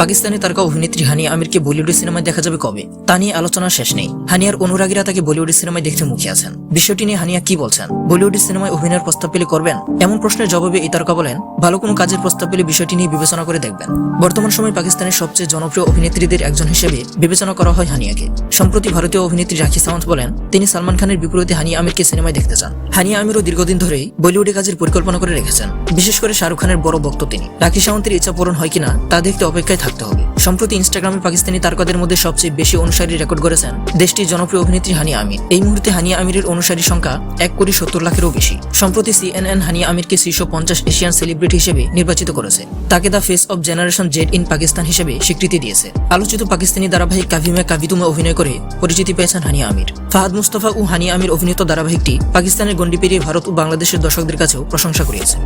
পাকিস্তানি তারকা অভিনেত্রী হানিয়া আমিরকে বলিউডের সিনেমায় দেখা যাবে কবে, তা নিয়ে আলোচনার শেষ নেই। হানিয়ার অনুরাগীরা তাকে বলিউডের সিনেমায় দেখতে মুখিয়ে আছেন। বিষয়টি নিয়ে হানিয়া কি বলছেন? বলিউডের সিনেমায় অভিনয়ের প্রস্তাব পেলে করবেন? এমন প্রশ্নের জবাবে এই তারকা বলেন, ভালো কোনো কাজের প্রস্তাব পেলে বিষয়টি নিয়ে বিবেচনা করে দেখবেন। বর্তমান সময়ে পাকিস্তানের সবচেয়ে জনপ্রিয় অভিনেত্রীদের একজন হিসেবে বিবেচনা করা হয় হানিয়াকে। সম্প্রতি ভারতীয় অভিনেত্রী রাখি সাওয়ান্ত বলেন, তিনি সালমান খানের বিপরীতে হানিয়া আমিরকে সিনেমায় দেখতে চান। হানিয়া আমিরও দীর্ঘদিন ধরেই বলিউডে কাজের পরিকল্পনা করে রেখেছেন। বিশেষ করে শাহরুখ খানের বড় ভক্ত তিনি। রাখি সাওয়ান্তের ইচ্ছা পূরণ হয় কিনা তা দেখতে অপেক্ষায় থাকতে হবে। সম্প্রতি ইনস্টাগ্রামে পাকিস্তানি তারকাদের মধ্যে সবচেয়ে বেশি অনুসারী রেকর্ড করেছেন দেশটির জনপ্রিয় অভিনেত্রী হানিয়া আমির। এই মুহূর্তে হানিয়া আমিরের অনুসারীর সংখ্যা 1,70,00,000-এরও বেশি। সম্প্রতি CNN হানিয়া আমিরকে শীর্ষ 50 এশিয়ান সেলিব্রিটি হিসেবে নির্বাচিত করেছে। তাকে the face of generation Z in Pakistan হিসেবে স্বীকৃতি দিয়েছে। আলোচিত পাকিস্তানি ধারাবাহিক কাভি মে কাভি তুমে অভিনয় করে পরিচিতি পেয়েছেন হানিয়া আমির। ফাহাদ মুস্তাফা ও হানিয়া আমির অভিনীত ধারাবাহিকটি পাকিস্তানের গণ্ডি পেরিয়ে ভারত ও বাংলাদেশের দর্শকদের কাছেও প্রশংসা কুড়িয়েছে।